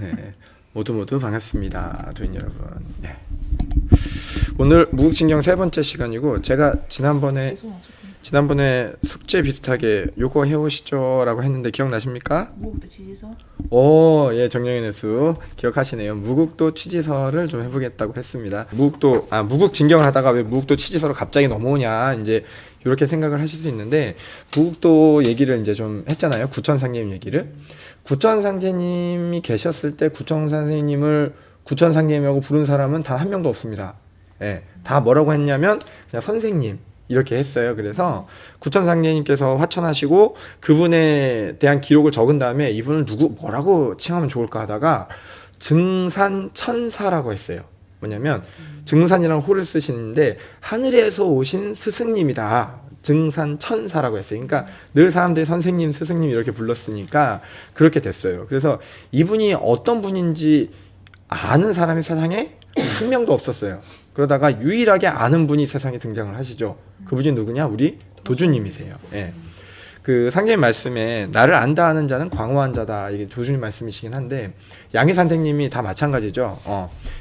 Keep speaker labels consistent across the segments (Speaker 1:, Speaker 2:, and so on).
Speaker 1: 네, 모두 반갑습니다, 도인 여러분. 네. 오늘 무국진경 세 번째 시간이고 제가 지난번에 숙제 비슷하게 요거 해오시죠라고 했는데 기억나십니까?
Speaker 2: 무국도 취지서?
Speaker 1: 오, 예, 정영인 회수 기억하시네요. 무국도 취지서를 좀 해보겠다고 했습니다. 무국진경을 하다가 왜 무국도 취지서로 갑자기 넘어오냐 이제 이렇게 생각을 하실 수 있는데 무국도 얘기를 이제 좀 했잖아요. 구천상제님 얘기를. 구천상제님이 계셨을 때 구천상제님을 구천상제님이라고 부른 사람은 단 한 명도 없습니다. 예, 다 뭐라고 했냐면 그냥 선생님 이렇게 했어요. 그래서 구천상제님께서 화천하시고 그분에 대한 기록을 적은 다음에 이분을 뭐라고 칭하면 좋을까 하다가 증산천사라고 했어요. 뭐냐면 증산이라는 호를 쓰시는데 하늘에서 오신 스승님이다. 증산천사라고 했어요. 그러니까 늘 사람들이 선생님, 스승님 이렇게 불렀으니까 그렇게 됐어요. 그래서 이분이 어떤 분인지 아는 사람이 세상에 한 명도 없었어요. 그러다가 유일하게 아는 분이 세상에 등장을 하시죠. 그분이 누구냐? 우리 도주님이세요. 예. 그 상제님 말씀에 나를 안다 하는 자는 광호한 자다. 이게 도주님 말씀이시긴 한데 양희 선생님이 다 마찬가지죠.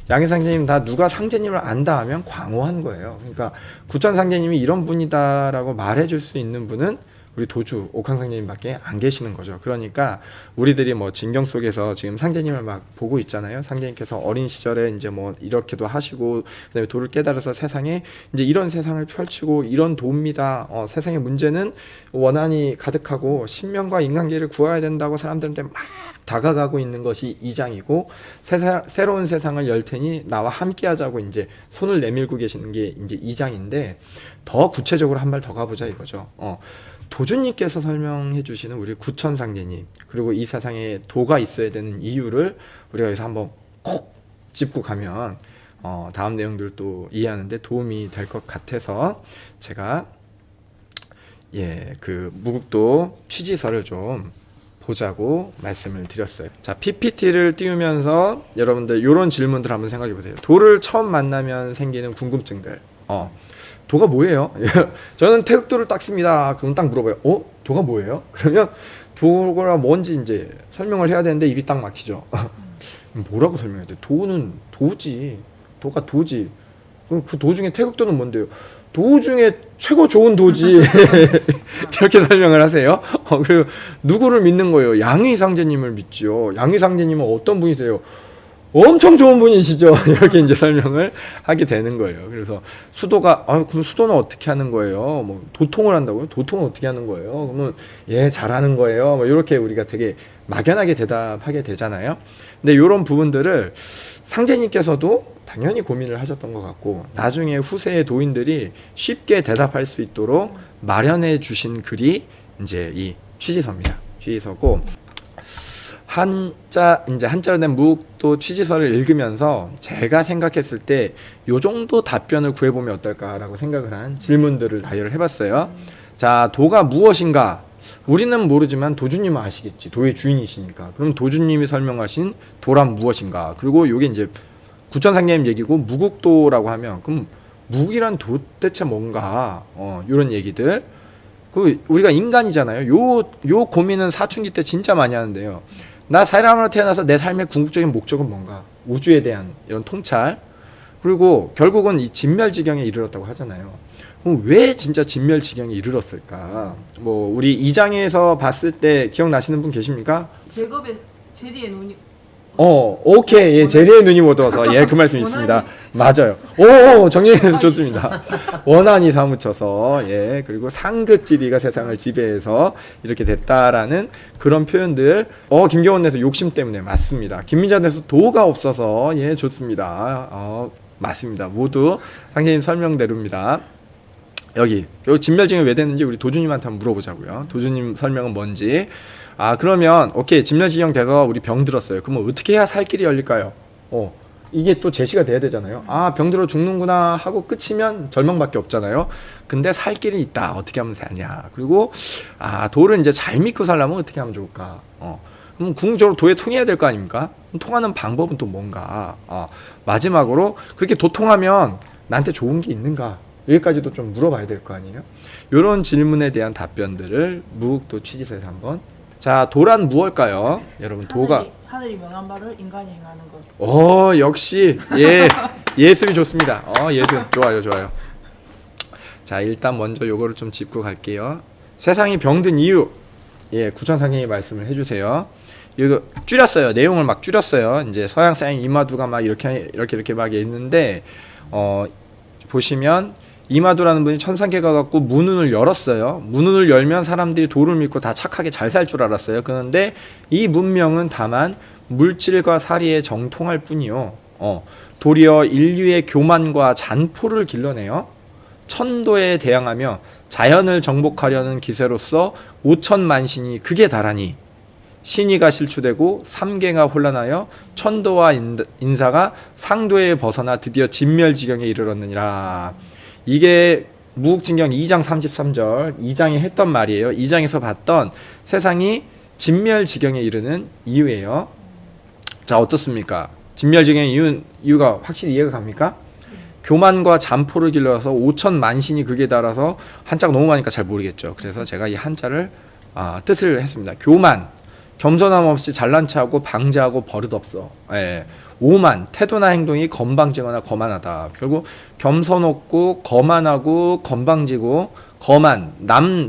Speaker 1: 양희 선생님 다 누가 상제님을 안다 하면 광호한 거예요. 그러니까 구천 상제님이 이런 분이다라고 말해줄 수 있는 분은 우리 도주 옥황상제님밖에 안 계시는 거죠. 그러니까 우리들이 뭐 진경 속에서 지금 상제님을 막 보고 있잖아요. 상제님께서 어린 시절에 이제 뭐 이렇게도 하시고 그다음에 도를 깨달아서 세상에 이제 이런 세상을 펼치고 이런 도입니다. 세상의 문제는 원한이 가득하고 신명과 인간계를 구해야 된다고 사람들한테 막 다가가고 있는 것이 2장이고 새로운 세상을 열 테니 나와 함께 하자고 이제 손을 내밀고 계시는 게 이제 2장인데 더 구체적으로 한 발 더 가보자 이거죠. 도주님께서 설명해 주시는 우리 구천상제님 그리고 이 세상에 도가 있어야 되는 이유를 우리가 여기서 한번 콕 짚고 가면 다음 내용들도 이해하는데 도움이 될 것 같아서 제가 그 무국도 취지서를 좀 보자고 말씀을 드렸어요. 자, PPT를 띄우면서 여러분들 이런 질문들 한번 생각해 보세요. 도를 처음 만나면 생기는 궁금증들. 도가 뭐예요? 저는 태극도를 딱 씁니다. 그럼 딱 물어봐요. 도가 뭐예요? 그러면 도가 뭔지 이제 설명을 해야 되는데 입이 딱 막히죠. 뭐라고 설명해야 돼? 도는 도지. 도가 도지. 그럼 그 도 중에 태극도는 뭔데요? 도 중에 최고 좋은 도지. 이렇게 설명을 하세요. 그리고 누구를 믿는 거예요? 양의상제님을 믿죠. 양의상제님은 어떤 분이세요? 엄청 좋은 분이시죠. 이렇게 이제 설명을 하게 되는 거예요. 그래서 수도가 그럼 수도는 어떻게 하는 거예요? 뭐 도통을 한다고요? 도통은 어떻게 하는 거예요? 그러면 잘하는 거예요. 뭐 이렇게 우리가 되게 막연하게 대답하게 되잖아요. 근데 이런 부분들을 상제님께서도 당연히 고민을 하셨던 것 같고 나중에 후세의 도인들이 쉽게 대답할 수 있도록 마련해 주신 글이 이제 이 취지서입니다. 취지서고 한자로 된 무국도 취지서를 읽으면서 제가 생각했을 때 요 정도 답변을 구해보면 어떨까라고 생각을 한 질문들을 나열을 해봤어요. 자, 도가 무엇인가? 우리는 모르지만 도주님은 아시겠지. 도의 주인이시니까. 그럼 도주님이 설명하신 도란 무엇인가? 그리고 요게 이제 구천상제님 얘기고 무국도라고 하면 그럼 무국이란 도대체 뭔가? 요런 얘기들. 우리가 인간이잖아요. 요 고민은 사춘기 때 진짜 많이 하는데요. 나 사람으로 태어나서 내 삶의 궁극적인 목적은 뭔가? 우주에 대한 이런 통찰. 그리고 결국은 이 진멸지경에 이르렀다고 하잖아요. 그럼 왜 진짜 진멸지경에 이르렀을까? 뭐 우리 2장에서 봤을 때 기억나시는 분 계십니까?
Speaker 2: 제겁의 제리의 눈이
Speaker 1: 오케이. 제리의 눈이 못 떠서 그 말씀이 있습니다. 맞아요. 정리해서 좋습니다. 원한이 사무쳐서 그리고 상극지리가 세상을 지배해서 이렇게 됐다라는 그런 표현들. 김경원 내서 욕심 때문에 맞습니다. 김민자 내서 도가 없어서 좋습니다. 맞습니다. 모두 상제님 설명대로입니다. 여기 진멸지경이 왜 됐는지 우리 도주님한테 한번 물어보자고요. 도주님 설명은 뭔지. 그러면 오케이 진멸지경 돼서 우리 병 들었어요. 그러면 어떻게 해야 살 길이 열릴까요? 이게 또 제시가 돼야 되잖아요. 병 들어 죽는구나 하고 끝이면 절망밖에 없잖아요. 근데 살 길이 있다. 어떻게 하면 사냐. 그리고 도를 이제 잘 믿고 살려면 어떻게 하면 좋을까? 그럼 궁극적으로 도에 통해야 될 거 아닙니까? 통하는 방법은 또 뭔가? 마지막으로 그렇게 도통하면 나한테 좋은 게 있는가? 여기까지도 좀 물어봐야 될 거 아니에요? 이런 질문에 대한 답변들을 무국도 취지서에서 한번. 자, 도란 무엇일까요? 여러분, 도가
Speaker 2: 하늘이 명한 바를 인간이 행하는 것.
Speaker 1: 역시 예습이 좋습니다. 예습 좋아요. 자, 일단 먼저 요거를 좀 짚고 갈게요. 세상이 병든 이유. 구천상님이 말씀을 해주세요. 이거 줄였어요. 내용을 막 줄였어요. 이제 서양 사인 이마두가 막 이렇게 막 있는데 보시면 이마두라는 분이 천상계가 갖고 문운을 열었어요. 문운을 열면 사람들이 도를 믿고 다 착하게 잘 살 줄 알았어요. 그런데 이 문명은 다만 물질과 사리에 정통할 뿐이요. 도리어 인류의 교만과 잔포를 길러내요. 천도에 대항하며 자연을 정복하려는 기세로서 5천만 신이 극에 달하니 신의가 실추되고 삼계가 혼란하여 천도와 인사가 상도에 벗어나 드디어 진멸지경에 이르렀느니라. 이게 무국진경 2장 33절 2장에 했던 말이에요. 2장에서 봤던 세상이 진멸지경에 이르는 이유예요. 자, 어떻습니까? 진멸지경의 이유가 확실히 이해가 갑니까? 교만과 잔포를 길러서 5천만 신이 극에 달아서 한자가 너무 많으니까 잘 모르겠죠. 그래서 제가 이 한자를 뜻을 했습니다. 교만, 겸손함 없이 잘난 체하고 방자하고 버릇없어. 오만, 태도나 행동이 건방지거나 거만하다. 결국 겸손 없고 거만하고 건방지고 거만, 남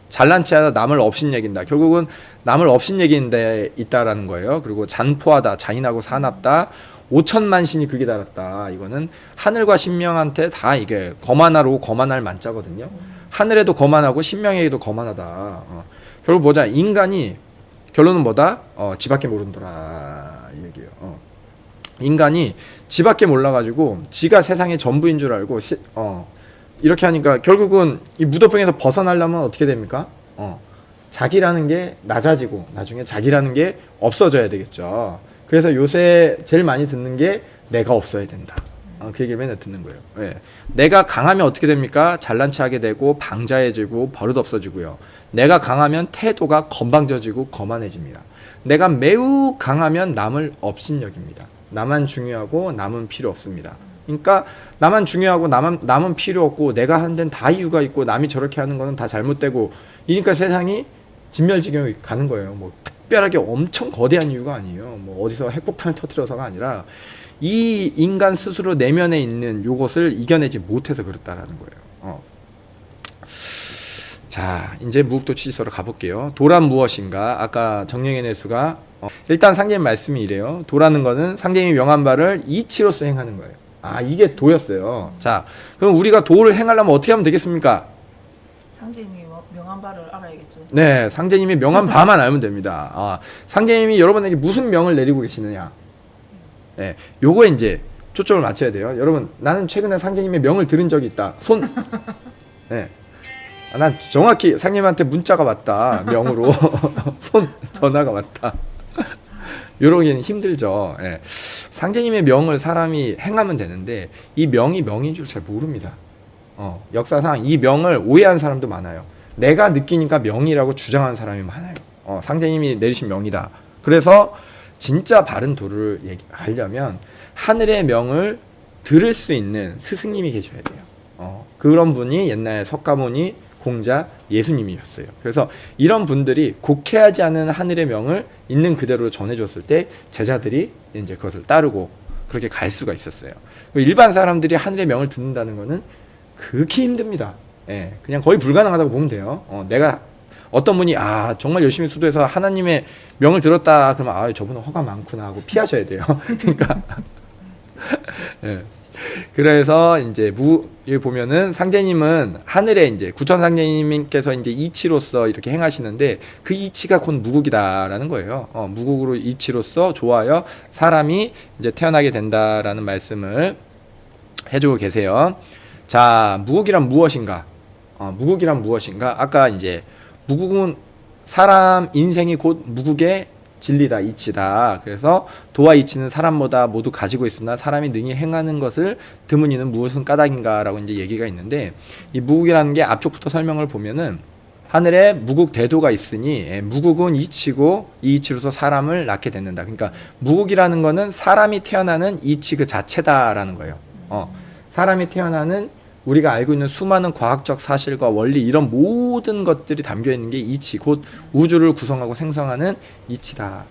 Speaker 1: 잘난 체하다, 남을 업신여긴다. 결국은 남을 업신여기는데 있다라는 거예요. 그리고 잔포하다, 잔인하고 사납다. 5천만 신이 극에 달았다. 이거는 하늘과 신명한테 다 이게 거만하고 거만할 만자거든요. 하늘에도 거만하고 신명에게도 거만하다. 결국 뭐냐? 인간이 결론은 뭐다? 지 밖에 모른더라 이 얘기예요. 인간이 지 밖에 몰라가지고 지가 세상의 전부인 줄 알고 이렇게 하니까 결국은 이 무덤병에서 벗어나려면 어떻게 됩니까? 자기라는 게 낮아지고 나중에 자기라는 게 없어져야 되겠죠. 그래서 요새 제일 많이 듣는 게 내가 없어야 된다. 그 얘기를 맨날 듣는 거예요. 내가 강하면 어떻게 됩니까? 잘난 체하게 되고 방자해지고 버릇 없어지고요. 내가 강하면 태도가 건방져지고 거만해집니다. 내가 매우 강하면 남을 업신여깁니다. 나만 중요하고 남은 필요 없습니다. 그러니까 나만 중요하고 남은 필요 없고 내가 하는 데는 다 이유가 있고 남이 저렇게 하는 거는 다 잘못되고 이니까 세상이 진멸지경에 가는 거예요. 뭐 특별하게 엄청 거대한 이유가 아니에요. 뭐 어디서 핵폭탄을 터뜨려서가 아니라 이 인간 스스로 내면에 있는 요것을 이겨내지 못해서 그렇다라는 거예요. 자, 이제 무국도 취지서로 가볼게요. 도란 무엇인가? 아까 정령의 내수가 일단 상제님 말씀이 이래요. 도라는 거는 상제님이 명한 바를 이치로서 행하는 거예요. 이게 도였어요. 자, 그럼 우리가 도를 행하려면 어떻게 하면 되겠습니까?
Speaker 2: 상제님이 명한 바를 알아야겠죠.
Speaker 1: 네, 상제님이 명한 바만 알면 됩니다. 상제님이 여러분에게 무슨 명을 내리고 계시느냐? 네, 요거에 이제 초점을 맞춰야 돼요. 여러분, 나는 최근에 상제님의 명을 들은 적이 있다. 손. 네. 난 정확히 상제님한테 문자가 왔다. 명으로. 손 전화가 왔다. 요러기는 힘들죠. 상제님의 명을 사람이 행하면 되는데 이 명이 명인 줄 잘 모릅니다. 역사상 이 명을 오해한 사람도 많아요. 내가 느끼니까 명이라고 주장하는 사람이 많아요. 상제님이 내리신 명이다. 그래서 진짜 바른 도를 하려면 하늘의 명을 들을 수 있는 스승님이 계셔야 돼요. 그런 분이 옛날 석가모니 공자 예수님이었어요. 그래서 이런 분들이 곡해하지 않은 하늘의 명을 있는 그대로 전해줬을 때 제자들이 이제 그것을 따르고 그렇게 갈 수가 있었어요. 일반 사람들이 하늘의 명을 듣는다는 것은 극히 힘듭니다. 그냥 거의 불가능하다고 보면 돼요. 내가 어떤 분이 정말 열심히 수도해서 하나님의 명을 들었다 그러면 저분은 허가 많구나 하고 피하셔야 돼요. 그러니까 그래서 이제 여기 보면은 상제님은 하늘에 이제 구천 상제님께서 이제 이치로서 이렇게 행하시는데 그 이치가 곧 무국이다라는 거예요. 무국으로 이치로서 좋아요. 사람이 이제 태어나게 된다라는 말씀을 해주고 계세요. 자, 무국이란 무엇인가? 무국이란 무엇인가? 아까 이제 무국은 사람 인생이 곧 무국의 진리다, 이치다. 그래서 도와 이치는 사람보다 모두 가지고 있으나 사람이 능히 행하는 것을 드문이는 무엇은 까닭인가라고 이제 얘기가 있는데 이 무국이라는 게 앞쪽부터 설명을 보면은 하늘에 무국 대도가 있으니 무국은 이치고 이 이치로서 사람을 낳게 된다. 그러니까 무국이라는 거는 사람이 태어나는 이치 그 자체다라는 거예요. 사람이 태어나는 우리가 알고 있는 수많은 과학적 사실과 원리 이런 모든 것들이 담겨 있는 게 이치 곧 우주를 구성하고 생성하는 이치다.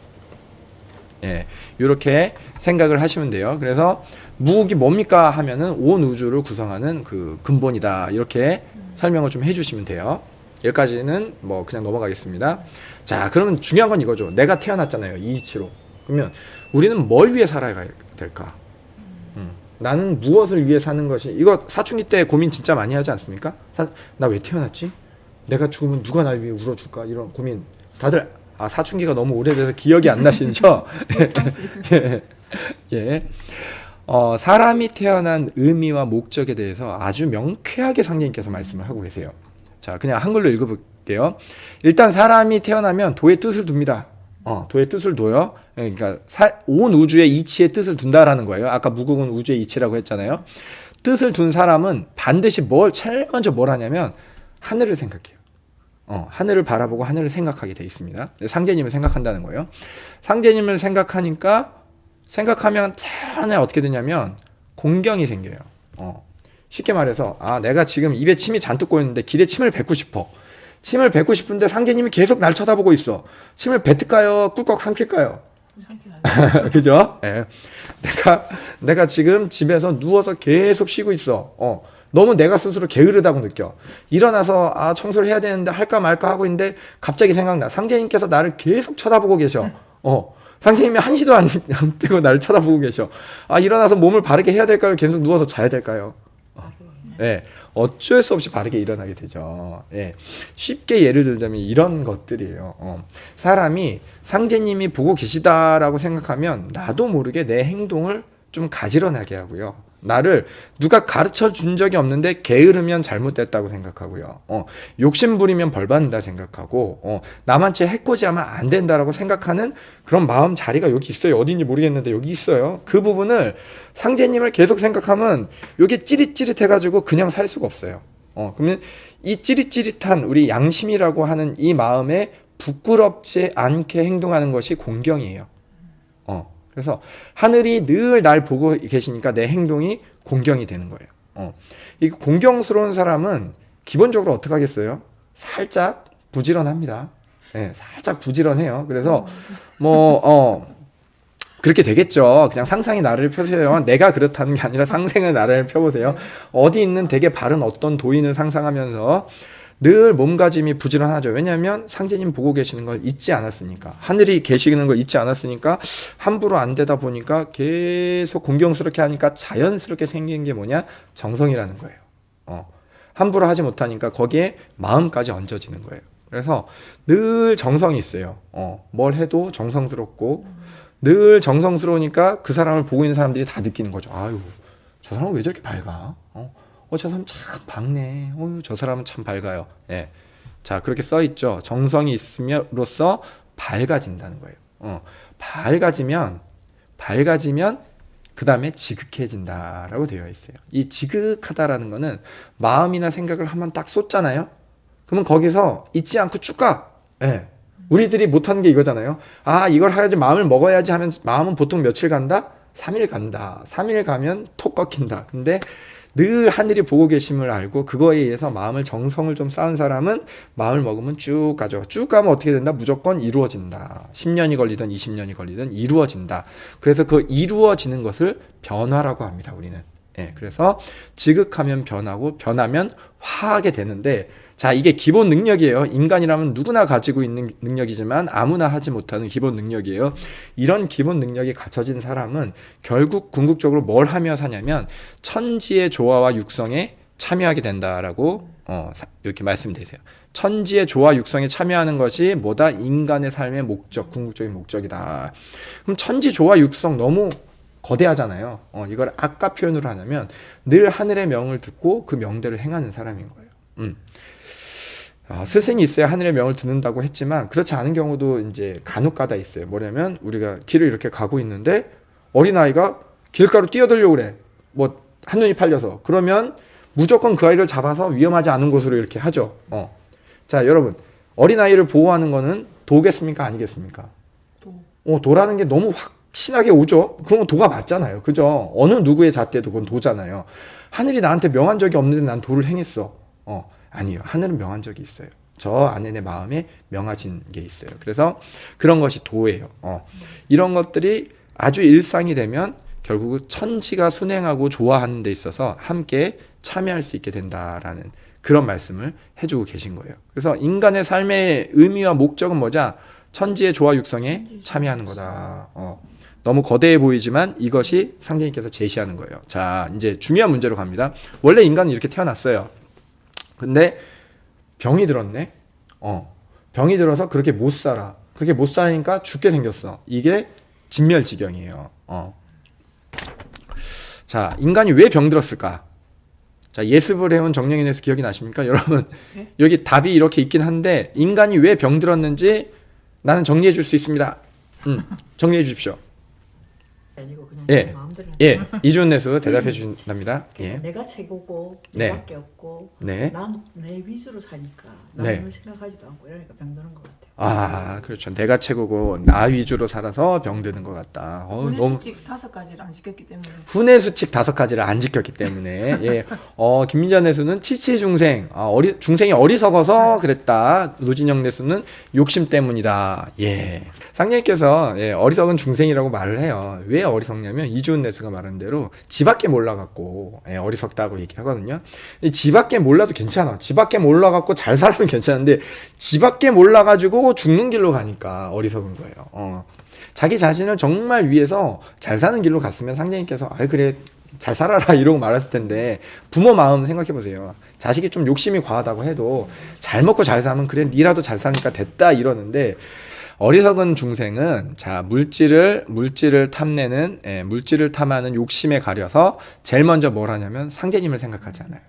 Speaker 1: 예, 이렇게 생각을 하시면 돼요. 그래서 무국이 뭡니까 하면은 온 우주를 구성하는 그 근본이다. 이렇게 설명을 좀 해주시면 돼요. 여기까지는 뭐 그냥 넘어가겠습니다. 자, 그러면 중요한 건 이거죠. 내가 태어났잖아요. 이 이치로. 그러면 우리는 뭘 위해 살아야 될까? 나는 무엇을 위해 사는 것이, 이거 사춘기 때 고민 진짜 많이 하지 않습니까? 나 왜 태어났지? 내가 죽으면 누가 날 위해 울어줄까? 이런 고민 다들, 사춘기가 너무 오래돼서 기억이 안 나시죠? 예. 사람이 태어난 의미와 목적에 대해서 아주 명쾌하게 상제님께서 말씀을 하고 계세요. 자, 그냥 한글로 읽어볼게요. 일단 사람이 태어나면 도의 뜻을 둡니다. 도의 뜻을 둬요. 그러니까 온 우주의 이치의 뜻을 둔다라는 거예요. 아까 무국은 우주의 이치라고 했잖아요. 뜻을 둔 사람은 반드시 제일 먼저 뭘 하냐면 하늘을 생각해요. 하늘을 바라보고 하늘을 생각하게 돼 있습니다. 상제님을 생각한다는 거예요. 상제님을 생각하면 처음에 어떻게 되냐면 공경이 생겨요. 쉽게 말해서 내가 지금 입에 침이 잔뜩 고였는데 길에 침을 뱉고 싶어. 침을 뱉고 싶은데 상제님이 계속 날 쳐다보고 있어. 침을 뱉을까요? 꿀꺽 삼킬까요? 그죠? 네. 내가 지금 집에서 누워서 계속 쉬고 있어. 너무 내가 스스로 게으르다고 느껴. 일어나서 청소를 해야 되는데 할까 말까 하고 있는데 갑자기 생각나. 상제님께서 나를 계속 쳐다보고 계셔. 상제님이 한시도 안 빼고 나를 쳐다보고 계셔. 일어나서 몸을 바르게 해야 될까요? 계속 누워서 자야 될까요? 네, 어쩔 수 없이 바르게 일어나게 되죠. 네, 쉽게 예를 들자면 이런 것들이에요. 사람이 상제님이 보고 계시다라고 생각하면 나도 모르게 내 행동을 좀 가지런하게 하고요. 나를 누가 가르쳐 준 적이 없는데 게으르면 잘못됐다고 생각하고요. 욕심 부리면 벌 받는다 생각하고, 남한테 해코지하면 안 된다라고 생각하는 그런 마음 자리가 여기 있어요. 어딘지 모르겠는데 여기 있어요. 그 부분을 상제님을 계속 생각하면 이게 찌릿찌릿해가지고 그냥 살 수가 없어요. 그러면 이 찌릿찌릿한 우리 양심이라고 하는 이 마음에 부끄럽지 않게 행동하는 것이 공경이에요. 그래서 하늘이 늘 날 보고 계시니까 내 행동이 공경이 되는 거예요. 이 공경스러운 사람은 기본적으로 어떻게 하겠어요? 살짝 부지런합니다. 네, 살짝 부지런해요. 그래서 그렇게 되겠죠. 그냥 상상이 나를 펴세요. 내가 그렇다는 게 아니라 상상의 나를 펴보세요. 어디 있는 되게 바른 어떤 도인을 상상하면서 늘 몸가짐이 부지런하죠. 왜냐하면 상제님 보고 계시는 걸 잊지 않았으니까. 하늘이 계시는 걸 잊지 않았으니까 함부로 안 되다 보니까 계속 공경스럽게 하니까 자연스럽게 생긴 게 뭐냐? 정성이라는 거예요. 함부로 하지 못하니까 거기에 마음까지 얹어지는 거예요. 그래서 늘 정성이 있어요. 뭘 해도 정성스럽고 늘 정성스러우니까 그 사람을 보고 있는 사람들이 다 느끼는 거죠. 아유, 저 사람은 왜 저렇게 밝아? 저 사람 참 밝네. 저 사람은 참 밝아요. 예. 자, 그렇게 써 있죠. 정성이 있음으로써 밝아진다는 거예요. 밝아지면 그 다음에 지극해진다라고 되어 있어요. 이 지극하다라는 거는 마음이나 생각을 한번 딱 쏟잖아요. 그러면 거기서 잊지 않고 쭉 가. 예. 우리들이 못하는 게 이거잖아요. 이걸 해야지, 마음을 먹어야지 하면 마음은 보통 며칠 간다? 3일 간다. 3일 가면 톡 꺾인다. 근데 늘 하늘이 보고 계심을 알고 그거에 의해서 마음을 정성을 좀 쌓은 사람은 마음을 먹으면 쭉 가죠. 쭉 가면 어떻게 된다? 무조건 이루어진다. 10년이 걸리든 20년이 걸리든 이루어진다. 그래서 그 이루어지는 것을 변화라고 합니다. 우리는. 예, 그래서 지극하면 변하고 변하면 화하게 되는데, 자, 이게 기본 능력이에요. 인간이라면 누구나 가지고 있는 능력이지만 아무나 하지 못하는 기본 능력이에요. 이런 기본 능력이 갖춰진 사람은 결국 궁극적으로 뭘 하며 사냐면 천지의 조화와 육성에 참여하게 된다라고 이렇게 말씀드리세요. 천지의 조화 육성에 참여하는 것이 뭐다? 인간의 삶의 목적, 궁극적인 목적이다. 그럼 천지 조화 육성 너무 거대하잖아요. 이걸 아까 표현으로 하냐면 늘 하늘의 명을 듣고 그 명대로 행하는 사람인 거예요. 스승이 있어야 하늘의 명을 듣는다고 했지만 그렇지 않은 경우도 이제 간혹가다 있어요. 뭐냐면 우리가 길을 이렇게 가고 있는데 어린아이가 길가로 뛰어들려고 그래. 뭐 한눈이 팔려서. 그러면 무조건 그 아이를 잡아서 위험하지 않은 곳으로 이렇게 하죠. 자, 여러분, 어린아이를 보호하는 거는 도겠습니까? 아니겠습니까? 도라는 게 너무 확신하게 오죠. 그러면 도가 맞잖아요. 그죠? 어느 누구의 잣대도 그건 도잖아요. 하늘이 나한테 명한 적이 없는데 난 도를 행했어. 아니요. 하늘은 명한 적이 있어요. 저 안에 내 마음에 명하신 게 있어요. 그래서 그런 것이 도예요. 이런 것들이 아주 일상이 되면 결국 천지가 순행하고 좋아하는 데 있어서 함께 참여할 수 있게 된다라는 그런 말씀을 해주고 계신 거예요. 그래서 인간의 삶의 의미와 목적은 뭐냐? 천지의 조화 육성에 참여하는 거다. 너무 거대해 보이지만 이것이 상제님께서 제시하는 거예요. 자, 이제 중요한 문제로 갑니다. 원래 인간은 이렇게 태어났어요. 근데 병이 들었네. 병이 들어서 그렇게 못 살아. 그렇게 못 사니까 죽게 생겼어. 이게 진멸지경이에요. 자, 인간이 왜 병들었을까? 자, 예습을 해온 정령에 대해서 기억이 나십니까? 여러분,
Speaker 2: 네?
Speaker 1: 여기 답이 이렇게 있긴 한데 인간이 왜 병들었는지 나는 정리해 줄 수 있습니다. 정리해 주십시오.
Speaker 3: 아니고 그냥
Speaker 1: 예.
Speaker 3: 제 마음대로
Speaker 1: 예, 이준 내수 대답해 주신답니다. 예.
Speaker 3: 내가 최고고
Speaker 1: 네.
Speaker 3: 내밖에 없고
Speaker 1: 네.
Speaker 3: 난 내 위주로 사니까
Speaker 1: 네.
Speaker 3: 남을 생각하지도 않고 이러니까 병드는 것 같아요.
Speaker 1: 아, 그렇죠. 내가 최고고 나 위주로 살아서 병드는 것 같다.
Speaker 2: 혼의
Speaker 1: 너무
Speaker 2: 수칙 5가지를 안 지켰기 때문에.
Speaker 1: 훈의 수칙 5가지를 안 지켰기 때문에 예. 김민자 내수는 치치중생 중생이 어리석어서 그랬다. 노진영 내수는 욕심 때문이다. 예. 상님께서 예, 어리석은 중생이라고 말을 해요. 왜 어리석냐면 이주은 내수가 말한 대로 지밖에 몰라갖고 예, 어리석다고 얘기하거든요. 지밖에 몰라도 괜찮아. 지밖에 몰라갖고 잘 살면 괜찮은데 지밖에 몰라가지고 죽는 길로 가니까 어리석은 거예요. 자기 자신을 정말 위해서 잘 사는 길로 갔으면 상제님께서 그래 잘 살아라 이러고 말했을 텐데 부모 마음 생각해 보세요. 자식이 좀 욕심이 과하다고 해도 잘 먹고 잘 사면 그래 니라도 잘 사니까 됐다 이러는데 어리석은 중생은 자 물질을 탐내는 물질을 탐하는 욕심에 가려서 제일 먼저 뭘 하냐면 상제님을 생각하지 않아요.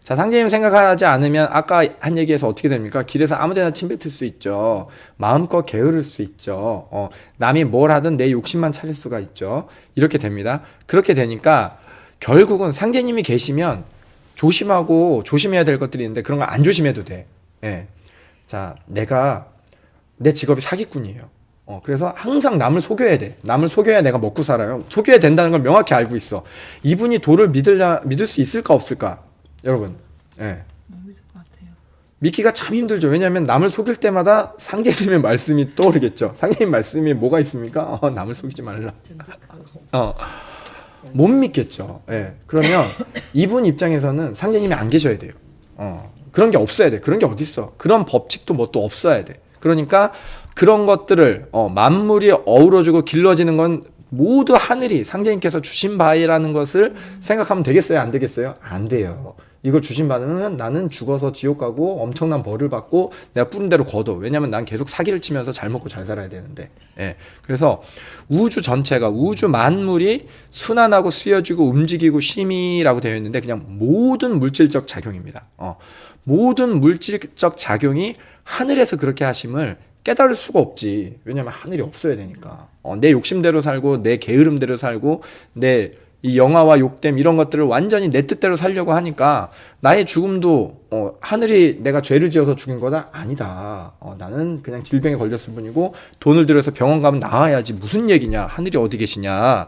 Speaker 1: 자 상제님 생각하지 않으면 아까 한 얘기에서 어떻게 됩니까? 길에서 아무데나 침뱉을 수 있죠. 마음껏 게으를 수 있죠. 남이 뭘 하든 내 욕심만 차릴 수가 있죠. 이렇게 됩니다. 그렇게 되니까 결국은 상제님이 계시면 조심해야 될 것들이 있는데 그런 거 안 조심해도 돼. 예. 자 내 직업이 사기꾼이에요. 그래서 항상 남을 속여야 돼. 남을 속여야 내가 먹고 살아요. 속여야 된다는 걸 명확히 알고 있어. 이분이 도를 믿을 수 있을까 없을까? 여러분, 예.
Speaker 2: 너무 믿을 것 같아요.
Speaker 1: 믿기가 참 힘들죠. 왜냐하면 남을 속일 때마다 상제님의 말씀이 떠오르겠죠. 상제님 말씀이 뭐가 있습니까? 남을 속이지 말라.
Speaker 3: 정직하고
Speaker 1: 못 믿겠죠. 예. 그러면 이분 입장에서는 상제님이 안 계셔야 돼요. 그런 게 없어야 돼. 그런 게 어딨어. 그런 법칙도 뭐 또 없어야 돼. 그러니까 그런 것들을 만물이 어우러지고 길러지는 건 모두 하늘이 상제님께서 주신 바이라는 것을 생각하면 되겠어요? 안 되겠어요? 안 돼요. 이걸 주신 바는 나는 죽어서 지옥 가고 엄청난 벌을 받고 내가 뿌린 대로 거둬. 왜냐면 난 계속 사기를 치면서 잘 먹고 잘 살아야 되는데. 예. 그래서 우주 전체가 우주 만물이 순환하고 쓰여지고 움직이고 쉼이라고 되어 있는데 그냥 모든 물질적 작용입니다. 모든 물질적 작용이 하늘에서 그렇게 하심을 깨달을 수가 없지. 왜냐면 하늘이 없어야 되니까. 내 욕심대로 살고 내 게으름대로 살고 내 이 영화와 욕됨 이런 것들을 완전히 내 뜻대로 살려고 하니까 나의 죽음도 하늘이 내가 죄를 지어서 죽인 거다? 아니다. 나는 그냥 질병에 걸렸을 뿐이고 돈을 들여서 병원 가면 나아야지 무슨 얘기냐. 하늘이 어디 계시냐.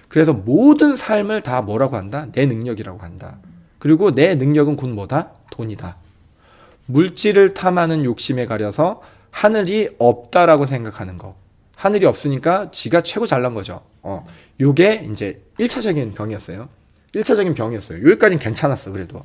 Speaker 1: 그래서 모든 삶을 다 뭐라고 한다? 내 능력이라고 한다. 그리고 내 능력은 곧 뭐다? 돈이다. 물질을 탐하는 욕심에 가려서 하늘이 없다라고 생각하는 거. 하늘이 없으니까 지가 최고 잘난 거죠. 요게 이제 1차적인 병이었어요. 1차적인 병이었어요. 여기까지는 괜찮았어. 그래도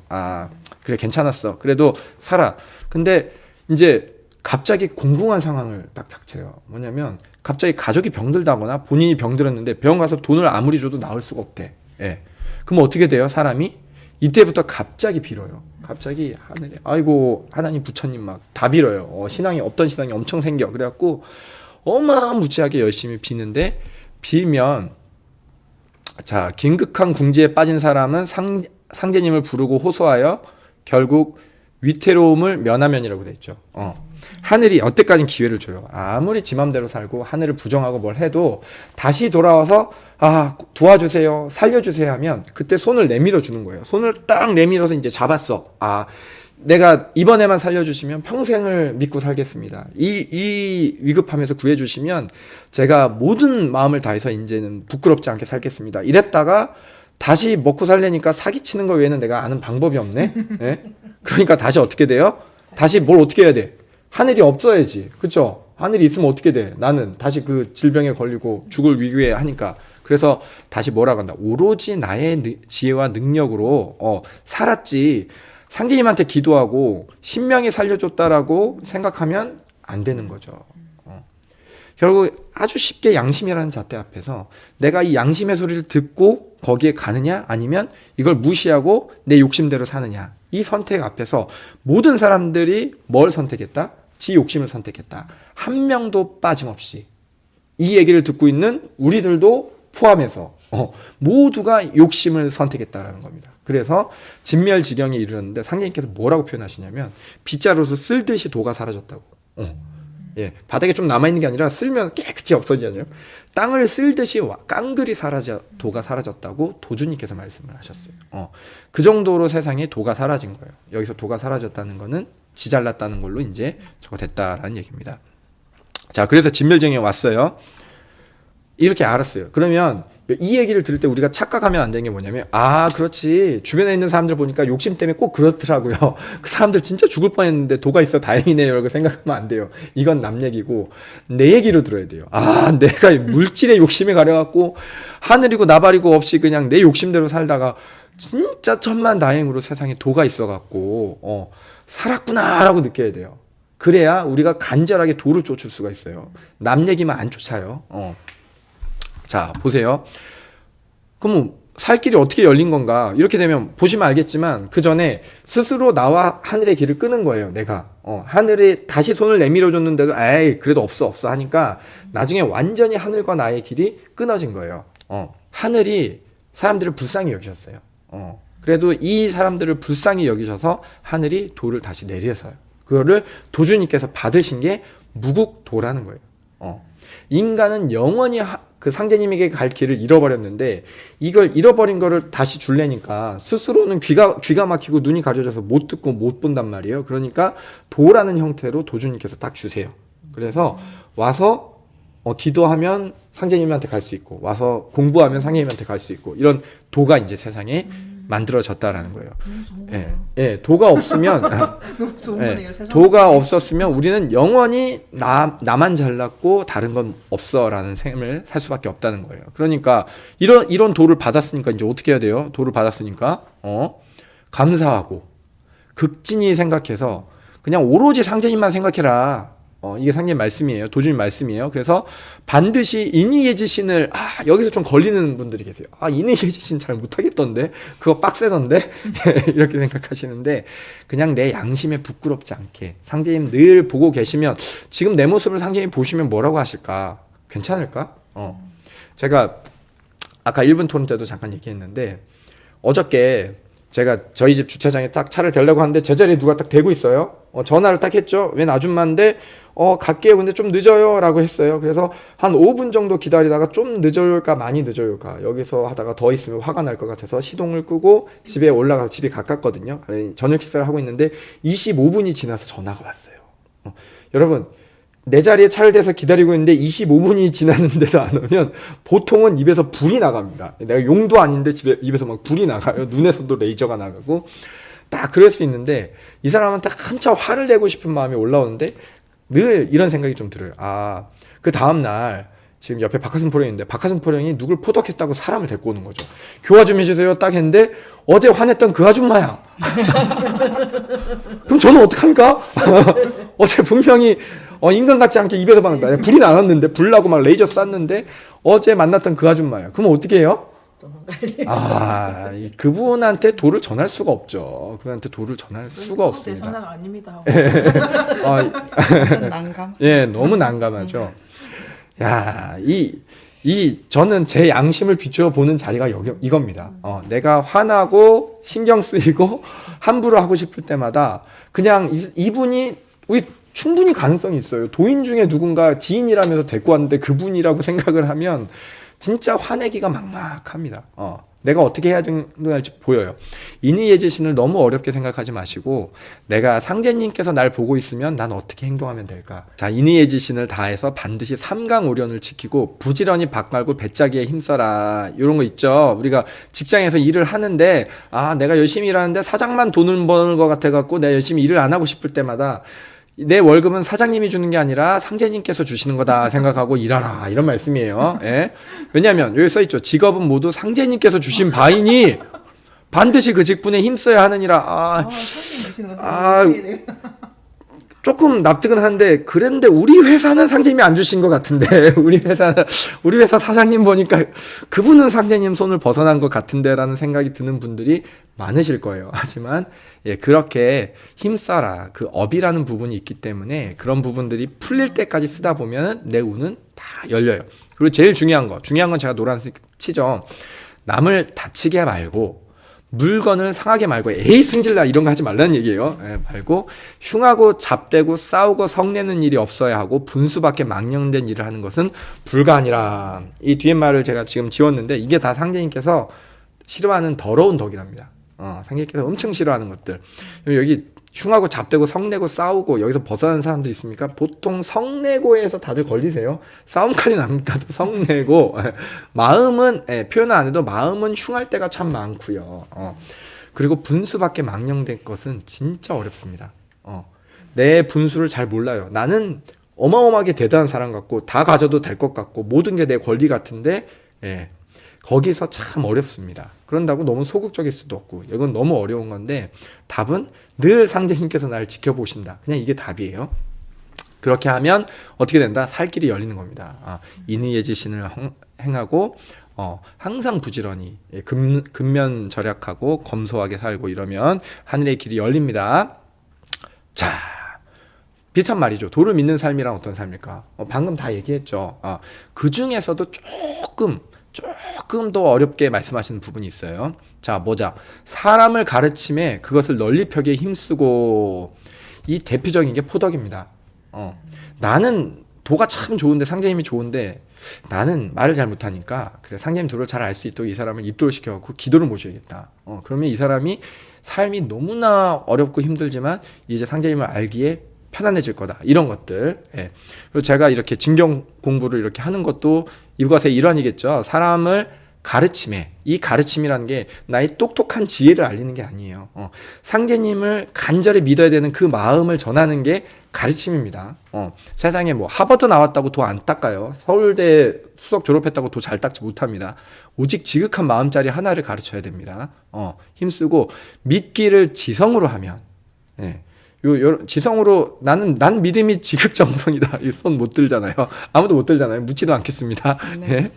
Speaker 1: 그래 괜찮았어. 그래도 살아. 근데 이제 갑자기 공공한 상황을 딱 닥쳐요. 뭐냐면 갑자기 가족이 병들다거나 본인이 병들었는데 병원 가서 돈을 아무리 줘도 나을 수가 없대. 예. 그럼 어떻게 돼요? 사람이 이때부터 갑자기 빌어요. 갑자기 하늘에 아이고 하나님 부처님 막 다 빌어요. 신앙이 없던 신앙이 엄청 생겨. 그래갖고 어마무지하게 열심히 비는데 빌면 자 긴급한 궁지에 빠진 사람은 상제님을 부르고 호소하여 결국 위태로움을 면하면이라고 돼 있죠. 하늘이 여태까지는 기회를 줘요. 아무리 지 맘대로 살고 하늘을 부정하고 뭘 해도 다시 돌아와서 도와주세요, 살려주세요 하면 그때 손을 내밀어 주는 거예요. 손을 딱 내밀어서 이제 잡았어. 내가 이번에만 살려주시면 평생을 믿고 살겠습니다. 이 위급함에서 구해주시면 제가 모든 마음을 다해서 이제는 부끄럽지 않게 살겠습니다. 이랬다가 다시 먹고 살려니까 사기치는 거 외에는 내가 아는 방법이 없네. 예? 그러니까 다시 어떻게 돼요? 다시 뭘 어떻게 해야 돼? 하늘이 없어야지. 그쵸? 하늘이 있으면 어떻게 돼? 나는 다시 그 질병에 걸리고 죽을 위기에 하니까. 그래서 다시 뭐라고 한다? 오로지 나의 지혜와 능력으로 살았지. 상제님한테 기도하고 신명이 살려줬다라고 생각하면 안 되는 거죠. 결국 아주 쉽게 양심이라는 잣대 앞에서 내가 이 양심의 소리를 듣고 거기에 가느냐 아니면 이걸 무시하고 내 욕심대로 사느냐, 이 선택 앞에서 모든 사람들이 뭘 선택했다? 지 욕심을 선택했다. 한 명도 빠짐없이 이 얘기를 듣고 있는 우리들도 포함해서 모두가 욕심을 선택했다라는 겁니다. 그래서 진멸지경에 이르렀는데 상제님께서 뭐라고 표현하시냐면 빗자루로 쓸듯이 도가 사라졌다고. 예, 바닥에 좀 남아있는 게 아니라 쓸면 깨끗이 없어지잖아요. 땅을 쓸듯이 깡그리 도가 사라졌다고 도주님께서 말씀을 하셨어요. 그 정도로 세상에 도가 사라진 거예요. 여기서 도가 사라졌다는 거는 지잘났다는 걸로 이제 저거 됐다라는 얘기입니다. 자, 그래서 진멸정에 왔어요. 이렇게 알았어요. 그러면 이 얘기를 들을 때 우리가 착각하면 안 되는 게 뭐냐면, 아, 그렇지, 주변에 있는 사람들 보니까 욕심 때문에 꼭 그렇더라고요. 그 사람들 진짜 죽을 뻔했는데 도가 있어 다행이네요, 이렇게 생각하면 안 돼요. 이건 남 얘기고 내 얘기로 들어야 돼요. 아, 내가 물질에 욕심에 가려갖고 하늘이고 나발이고 없이 그냥 내 욕심대로 살다가 진짜 천만다행으로 세상에 도가 있어갖고 살았구나라고 느껴야 돼요. 그래야 우리가 간절하게 도를 쫓을 수가 있어요. 남 얘기만 안 쫓아요. 자, 보세요. 그럼 살 길이 어떻게 열린 건가? 이렇게 되면 보시면 알겠지만 그 전에 스스로 나와 하늘의 길을 끄는 거예요. 내가 하늘에 다시 손을 내밀어 줬는데도 에이 그래도 없어 하니까 나중에 완전히 하늘과 나의 길이 끊어진 거예요. 하늘이 사람들을 불쌍히 여기셨어요. 그래도 이 사람들을 불쌍히 여기셔서 하늘이 도를 다시 내려서요. 그거를 도주님께서 받으신 게 무국도라는 거예요. 인간은 영원히 그 상제님에게 갈 길을 잃어버렸는데 이걸 잃어버린 거를 다시 줄래니까 스스로는 귀가 막히고 눈이 가려져서 못 듣고 못 본단 말이에요. 그러니까 도라는 형태로 도주님께서 딱 주세요. 그래서 와서 기도하면 상제님한테 갈 수 있고 와서 공부하면 상제님한테 갈 수 있고 이런 도가 이제 세상에 만들어졌다라는 거예요.
Speaker 2: 너무 좋은 거예요.
Speaker 1: 예, 도가 없으면
Speaker 2: 너무 좋은 거네요. 세상.
Speaker 1: 도가 없었으면 우리는 영원히 나만 잘났고 다른 건 없어라는 생을 살 수밖에 없다는 거예요. 그러니까 이런 도를 받았으니까 이제 어떻게 해야 돼요? 도를 받았으니까 감사하고 극진히 생각해서 그냥 오로지 상제님만 생각해라. 이게 상제님 말씀이에요. 도주님 말씀이에요. 그래서 반드시 인의예지신을 여기서 좀 걸리는 분들이 계세요. 인의예지신 잘 못하겠던데 그거 빡세던데 이렇게 생각하시는데 그냥 내 양심에 부끄럽지 않게 상제님 늘 보고 계시면 지금 내 모습을 상제님 보시면 뭐라고 하실까? 괜찮을까? 제가 아까 1분 토론 때도 잠깐 얘기했는데 어저께 제가 저희 집 주차장에 딱 차를 대려고 하는데 제자리에 누가 딱 대고 있어요. 전화를 딱 했죠. 웬 아줌마인데 갈게요. 근데 좀 늦어요 라고 했어요. 그래서 한 5분 정도 기다리다가 좀 늦어올까 많이 늦어올까 여기서 하다가 더 있으면 화가 날 것 같아서 시동을 끄고 집에 올라가서 집이 가깝거든요. 저녁 식사를 하고 있는데 25분이 지나서 전화가 왔어요. 여러분 내 자리에 차를 대서 기다리고 있는데 25분이 지났는데도 안 오면 보통은 입에서 불이 나갑니다. 내가 용도 아닌데 입에서 막 불이 나가요. 눈에서도 레이저가 나가고 딱 그럴 수 있는데 이 사람한테 한참 화를 내고 싶은 마음이 올라오는데 늘 이런 생각이 좀 들어요. 그 다음날 지금 옆에 박하순 포령인데 박하순 포령이 누굴 포덕했다고 사람을 데리고 오는 거죠. 교화 좀 해주세요 딱 했는데 어제 화냈던 그 아줌마야. 그럼 저는 어떡합니까? 어제 분명히 인간 같지 않게 입에서 막 불이 나왔는데 불 나고 막 레이저 쐈는데 어제 만났던 그 아줌마야. 그럼 어떻게 해요? 그분한테 도를 전할 수가 없죠. 그분한테 도를 전할 수가 없습니다.
Speaker 2: 대선화가 아닙니다.
Speaker 3: 난감.
Speaker 1: 예, 너무 난감하죠. 야, 저는 제 양심을 비추어 보는 자리가 이겁니다. 내가 화나고 신경 쓰이고 함부로 하고 싶을 때마다 그냥 이분이 우리 충분히 가능성이 있어요. 도인 중에 누군가 지인이라면서 데리고 왔는데 그분이라고 생각을 하면 진짜 화내기가 막막합니다. 내가 어떻게 해야 할지 보여요. 인의예지신을 너무 어렵게 생각하지 마시고 내가 상제님께서 날 보고 있으면 난 어떻게 행동하면 될까? 자, 인의예지신을 다해서 반드시 삼강오련을 지키고 부지런히 박 말고 배짜기에 힘써라. 이런 거 있죠. 우리가 직장에서 일을 하는데 내가 열심히 일하는데 사장만 돈을 버는 것 같아갖고 내가 열심히 일을 안 하고 싶을 때마다 내 월급은 사장님이 주는 게 아니라 상제님께서 주시는 거다 생각하고 일하라, 이런 말씀이에요. 예? 왜냐하면 여기 써있죠. 직업은 모두 상제님께서 주신 바이니 반드시 그 직분에 힘써야 하느니라.
Speaker 2: 선생님 주시는 거 다
Speaker 1: 조금 납득은 하는데 그랬는데 우리 회사는 상제님이 안 주신 것 같은데 우리 회사 사장님 보니까 그분은 상제님 손을 벗어난 것 같은데라는 생각이 드는 분들이 많으실 거예요. 하지만 그렇게 힘써라, 그 업이라는 부분이 있기 때문에 그런 부분들이 풀릴 때까지 쓰다 보면 내 운은 다 열려요. 그리고 제일 중요한 건 제가 노란색 치죠. 남을 다치게 말고 물건을 상하게 말고 에이 승질나 이런 거 하지 말라는 얘기예요. 말고 흉하고 잡대고 싸우고 성내는 일이 없어야 하고 분수밖에 망령된 일을 하는 것은 불가하니라. 이 뒤에 말을 제가 지금 지웠는데 이게 다 상제님께서 싫어하는 더러운 덕이랍니다. 상제님께서 엄청 싫어하는 것들. 여기 흉하고 잡대고 성내고 싸우고 여기서 벗어나는 사람들 있습니까? 보통 성내고에서 다들 걸리세요. 싸움까지는 안 가도 성내고 마음은 표현을 안 해도 마음은 흉할 때가 참 많고요. 그리고 분수밖에 망령된 것은 진짜 어렵습니다. 내 분수를 잘 몰라요. 나는 어마어마하게 대단한 사람 같고 다 가져도 될 것 같고 모든 게 내 권리 같은데 거기서 참 어렵습니다. 그런다고 너무 소극적일 수도 없고 이건 너무 어려운 건데 답은 늘 상제님께서 나를 지켜보신다. 그냥 이게 답이에요. 그렇게 하면 어떻게 된다? 살 길이 열리는 겁니다. 인의예지신을 행하고 항상 부지런히 근면절약하고 검소하게 살고 이러면 하늘의 길이 열립니다. 자, 비슷한 말이죠. 도를 믿는 삶이란 어떤 삶일까? 방금 다 얘기했죠. 그 중에서도 조금 더 어렵게 말씀하시는 부분이 있어요. 자, 뭐자? 사람을 가르침에 그것을 널리 펴기에 힘쓰고, 이 대표적인 게 포덕입니다. 나는 도가 참 좋은데 상제님이 좋은데 나는 말을 잘 못하니까 그래 상제님 도를 잘 알 수 있도록 이 사람을 입도를 시켜갖고 기도를 모셔야겠다. 그러면 이 사람이 삶이 너무나 어렵고 힘들지만 이제 상제님을 알기에 편안해질 거다. 이런 것들. 그리고 제가 이렇게 진경 공부를 이렇게 하는 것도 이것의 일환이겠죠. 사람을 가르침에, 이 가르침이라는 게 나의 똑똑한 지혜를 알리는 게 아니에요. 상제님을 간절히 믿어야 되는 그 마음을 전하는 게 가르침입니다. 세상에 뭐 하버드 나왔다고 도 안 닦아요. 서울대 수석 졸업했다고 도 잘 닦지 못합니다. 오직 지극한 마음자리 하나를 가르쳐야 됩니다. 힘쓰고 믿기를 지성으로 하면 지성으로 난 믿음이 지극정성이다. 손 못 들잖아요. 아무도 못 들잖아요. 묻지도 않겠습니다.
Speaker 3: 네.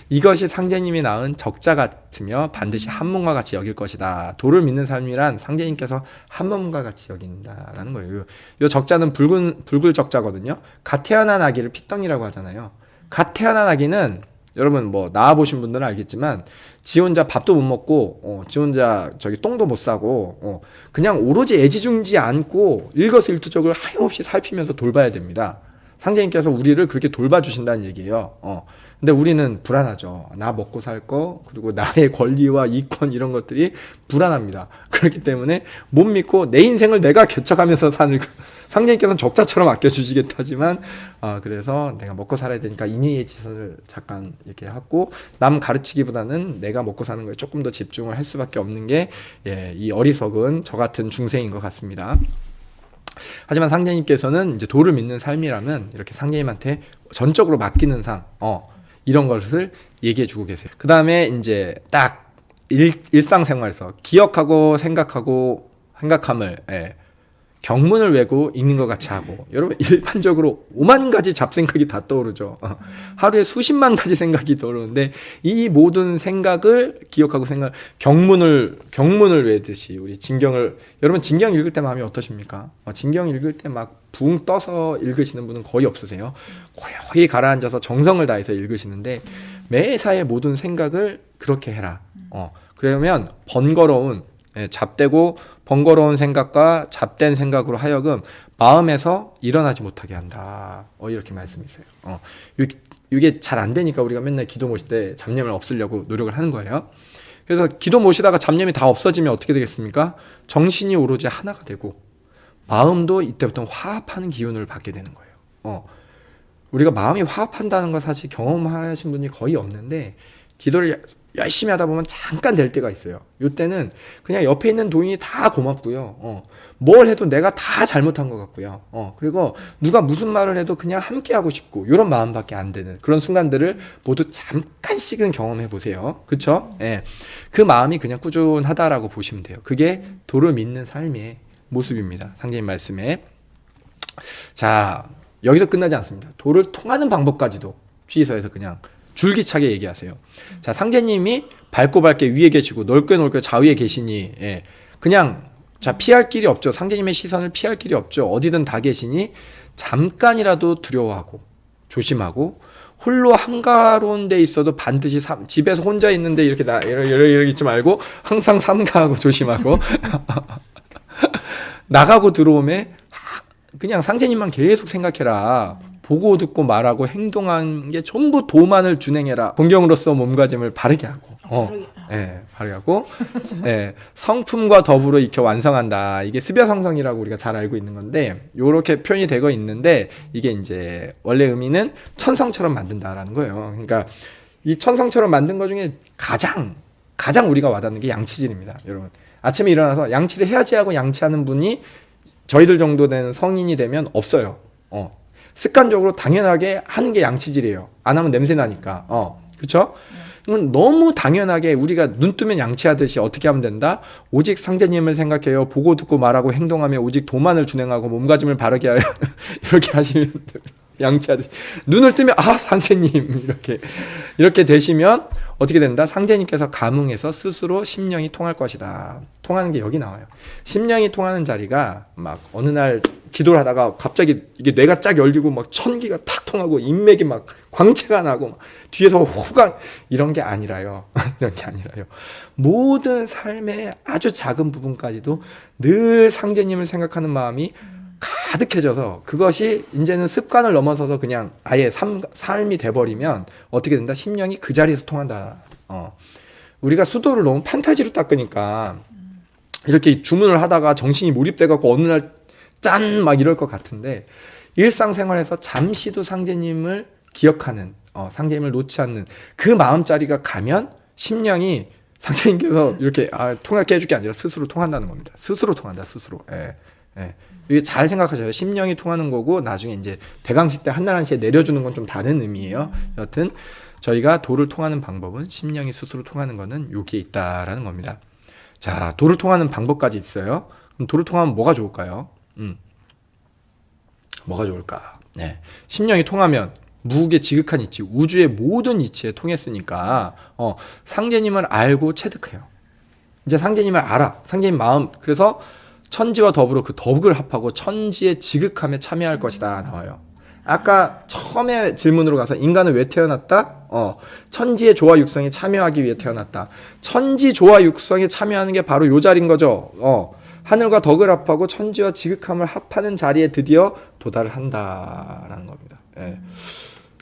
Speaker 1: 이것이 상제님이 낳은 적자 같으며 반드시 한문과 같이 여길 것이다. 도를 믿는 삶이란 상제님께서 한문과 같이 여긴다라는 거예요. 이 적자는 붉을 적자거든요. 갓 태어난 아기를 피덩이라고 하잖아요. 갓 태어난 아기는 여러분 뭐 낳아보신 분들은 알겠지만 지 혼자 밥도 못 먹고 지 혼자 똥도 못 싸고 그냥 오로지 애지중지 않고 일거수일투족을 하염없이 살피면서 돌봐야 됩니다. 상제님께서 우리를 그렇게 돌봐주신다는 얘기예요. 근데 우리는 불안하죠. 나 먹고 살 거, 그리고 나의 권리와 이권 이런 것들이 불안합니다. 그렇기 때문에 못 믿고 내 인생을 내가 개척하면서 사는 상제님께서는 적자처럼 아껴주시겠다지만 그래서 내가 먹고 살아야 되니까 인의예지선을 잠깐 이렇게 하고 남 가르치기보다는 내가 먹고 사는 거에 조금 더 집중을 할 수밖에 없는 게 이 어리석은 저 같은 중생인 것 같습니다. 하지만 상제님께서는 이제 도를 믿는 삶이라면 이렇게 상제님한테 전적으로 맡기는 삶, 이런 것을 얘기해 주고 계세요. 그 다음에 이제 딱 일상생활에서 기억하고 생각함을 경문을 외고 읽는 것 같이 하고 여러분 일반적으로 5만 가지 잡생각이 다 떠오르죠. 하루에 수십만 가지 생각이 떠오르는데 이 모든 생각을 기억하고 경문을 외듯이 우리 진경을 여러분 진경 읽을 때 마음이 어떠십니까? 진경 읽을 때 막 붕 떠서 읽으시는 분은 거의 없으세요. 고요히 가라앉아서 정성을 다해서 읽으시는데 매사의 모든 생각을 그렇게 해라. 그러면 잡되고 번거로운 생각과 잡된 생각으로 하여금 마음에서 일어나지 못하게 한다. 이렇게 말씀이세요. 이게 잘 안 되니까 우리가 맨날 기도 모실 때 잡념을 없애려고 노력을 하는 거예요. 그래서 기도 모시다가 잡념이 다 없어지면 어떻게 되겠습니까? 정신이 오로지 하나가 되고 마음도 이때부터 화합하는 기운을 받게 되는 거예요. 우리가 마음이 화합한다는 건 사실 경험하신 분이 거의 없는데 기도를 열심히 하다 보면 잠깐 될 때가 있어요. 이때는 그냥 옆에 있는 도인이 다 고맙고요. 뭘 해도 내가 다 잘못한 것 같고요. 그리고 누가 무슨 말을 해도 그냥 함께 하고 싶고 이런 마음밖에 안 되는 그런 순간들을 모두 잠깐씩은 경험해 보세요. 그렇죠? 예. 그 마음이 그냥 꾸준하다라고 보시면 돼요. 그게 도를 믿는 삶의 모습입니다. 상제님 말씀에. 자, 여기서 끝나지 않습니다. 도를 통하는 방법까지도 주의서에서 그냥 줄기차게 얘기하세요. 자, 상제님이 밝고 밝게 위에 계시고 넓게 넓게 좌위에 계시니 그냥 자 피할 길이 없죠. 상제님의 시선을 피할 길이 없죠. 어디든 다 계시니 잠깐이라도 두려워하고 조심하고 홀로 한가로운 데 있어도 반드시 집에서 혼자 있는데 이렇게 이렇게 있지 말고 항상 삼가하고 조심하고 나가고 들어오면 그냥 상제님만 계속 생각해라. 보고 듣고 말하고 행동한 게 전부 도만을 준행해라. 본경으로서 몸가짐을 바르게 하고, 바르게 하고, 성품과 더불어 익혀 완성한다. 이게 습여성성이라고 우리가 잘 알고 있는 건데, 이렇게 표현이 되고 있는데 이게 이제 원래 의미는 천성처럼 만든다라는 거예요. 그러니까 이 천성처럼 만든 것 중에 가장 우리가 와닿는 게 양치질입니다, 여러분. 아침에 일어나서 양치를 해야지 하고 양치하는 분이 저희들 정도 되는 성인이 되면 없어요. 습관적으로 당연하게 하는 게 양치질이에요. 안 하면 냄새 나니까. 그렇죠? 너무 당연하게 우리가 눈 뜨면 양치하듯이 어떻게 하면 된다? 오직 상제님을 생각해요. 보고 듣고 말하고 행동하며 오직 도만을 준행하고 몸가짐을 바르게 하여 이렇게 하시면 양치하듯이 눈을 뜨면 상제님 이렇게 되시면 어떻게 된다? 상제님께서 감흥해서 스스로 심령이 통할 것이다. 통하는 게 여기 나와요. 심령이 통하는 자리가 막 어느 날 기도를 하다가 갑자기 이게 뇌가 쫙 열리고 막 천기가 탁 통하고 인맥이 막 광채가 나고 막 뒤에서 호강 이런 게 아니라요. 이런 게 아니라요. 모든 삶의 아주 작은 부분까지도 늘 상제님을 생각하는 마음이 가득해져서 그것이 이제는 습관을 넘어서서 그냥 아예 삶이 돼버리면 어떻게 된다? 심령이 그 자리에서 통한다. 우리가 수도를 너무 판타지로 닦으니까 이렇게 주문을 하다가 정신이 몰입돼갖고 어느 날 짠 막 이럴 것 같은데 일상생활에서 잠시도 상제님을 기억하는 상제님을 놓지 않는 그 마음자리가 가면 심령이 상제님께서 이렇게 통하게 해줄 게 아니라 스스로 통한다는 겁니다. 스스로 통한다. 스스로. 이게 잘 생각하셔요. 심령이 통하는 거고 나중에 이제 대강식 때 한날 한시에 내려주는 건 좀 다른 의미예요. 여하튼 저희가 도를 통하는 방법은 심령이 스스로 통하는 거는 여기에 있다라는 겁니다. 자, 도를 통하는 방법까지 있어요. 그럼 도를 통하면 뭐가 좋을까요? 뭐가 좋을까? 심령이 통하면 무국의 지극한 이치, 우주의 모든 이치에 통했으니까 상제님을 알고 체득해요. 이제 상제님을 알아. 상제님 마음. 그래서 천지와 더불어 그 덕을 합하고 천지의 지극함에 참여할 것이다 나와요. 아까 처음에 질문으로 가서 인간은 왜 태어났다? 천지의 조화 육성에 참여하기 위해 태어났다. 천지 조화 육성에 참여하는 게 바로 요 자리인 거죠. 하늘과 덕을 합하고 천지와 지극함을 합하는 자리에 드디어 도달을 한다라는 겁니다.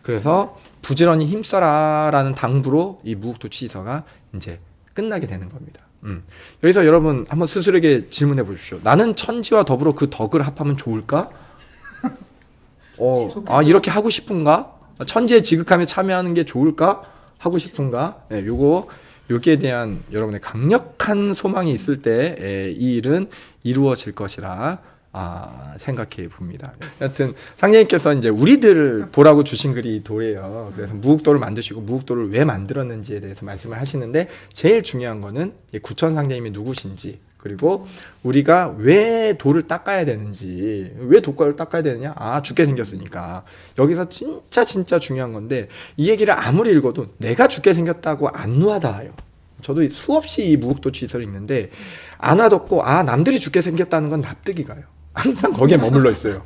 Speaker 1: 그래서 부지런히 힘써라라는 당부로 이 무국도취서가 이제 끝나게 되는 겁니다. 여기서 여러분 한번 스스로에게 질문해 보십시오. 나는 천지와 더불어 그 덕을 합하면 좋을까? 이렇게 하고 싶은가? 천지의 지극함에 참여하는 게 좋을까? 하고 싶은가? 여기에 대한 여러분의 강력한 소망이 있을 때 이 일은 이루어질 것이라 생각해 봅니다. 하여튼 상제님께서 이제 우리들을 보라고 주신 글이 이 도예요. 그래서 무국도를 만드시고 무국도를 왜 만들었는지에 대해서 말씀을 하시는데 제일 중요한 거는 구천 상제님이 누구신지 그리고 우리가 왜 도를 닦아야 되는지 왜 도과를 닦아야 되느냐? 죽게 생겼으니까. 여기서 진짜 중요한 건데 이 얘기를 아무리 읽어도 내가 죽게 생겼다고 안 와닿아요. 저도 수없이 이 무국도취서를 읽는데 안 와닿고 남들이 죽게 생겼다는 건 납득이 가요. 항상 거기에 머물러 있어요.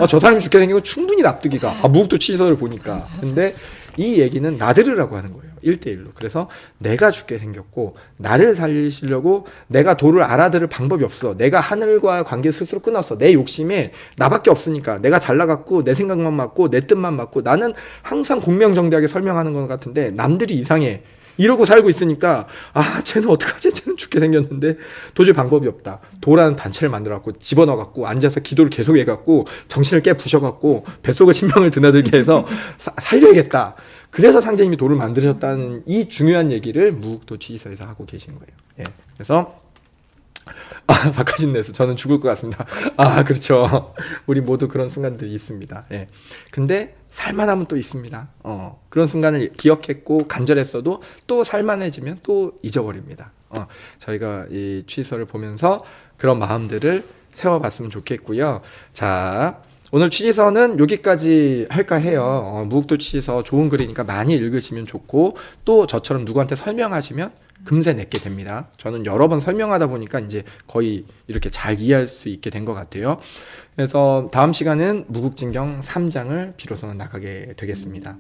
Speaker 1: 저 사람이 죽게 생긴 건 충분히 납득이 가. 무국도취서를 보니까. 근데 이 얘기는 나들으라고 하는 거예요. 1대1로. 그래서 내가 죽게 생겼고 나를 살리시려고 내가 도를 알아들을 방법이 없어. 내가 하늘과의 관계 스스로 끊었어. 내 욕심에 나밖에 없으니까 내가 잘 나갔고 내 생각만 맞고 내 뜻만 맞고 나는 항상 공명정대하게 설명하는 것 같은데 남들이 이상해. 이러고 살고 있으니까 아 쟤는 어떡하지? 쟤는 죽게 생겼는데 도저히 방법이 없다. 도라는 단체를 만들어갖고 집어넣어갖고 앉아서 기도를 계속 해갖고 정신을 깨 부셔갖고 뱃속에 신명을 드나들게 해서 살려야겠다. 그래서 상제님이 도를 만드셨다는 이 중요한 얘기를 무국도 지지서에서 하고 계신 거예요. 예. 그래서 박하진네서 저는 죽을 것 같습니다. 아 그렇죠. 우리 모두 그런 순간들이 있습니다. 예. 근데 살만하면 또 있습니다. 그런 순간을 기억했고 간절했어도 또 살만해지면 또 잊어버립니다. 저희가 이 취지서를 보면서 그런 마음들을 세워봤으면 좋겠고요. 자. 오늘 취지서는 여기까지 할까 해요. 무국도 취지서 좋은 글이니까 많이 읽으시면 좋고 또 저처럼 누구한테 설명하시면 금세 내게 됩니다. 저는 여러 번 설명하다 보니까 이제 거의 이렇게 잘 이해할 수 있게 된 것 같아요. 그래서 다음 시간은 무국진경 3장을 비로소 나가게 되겠습니다.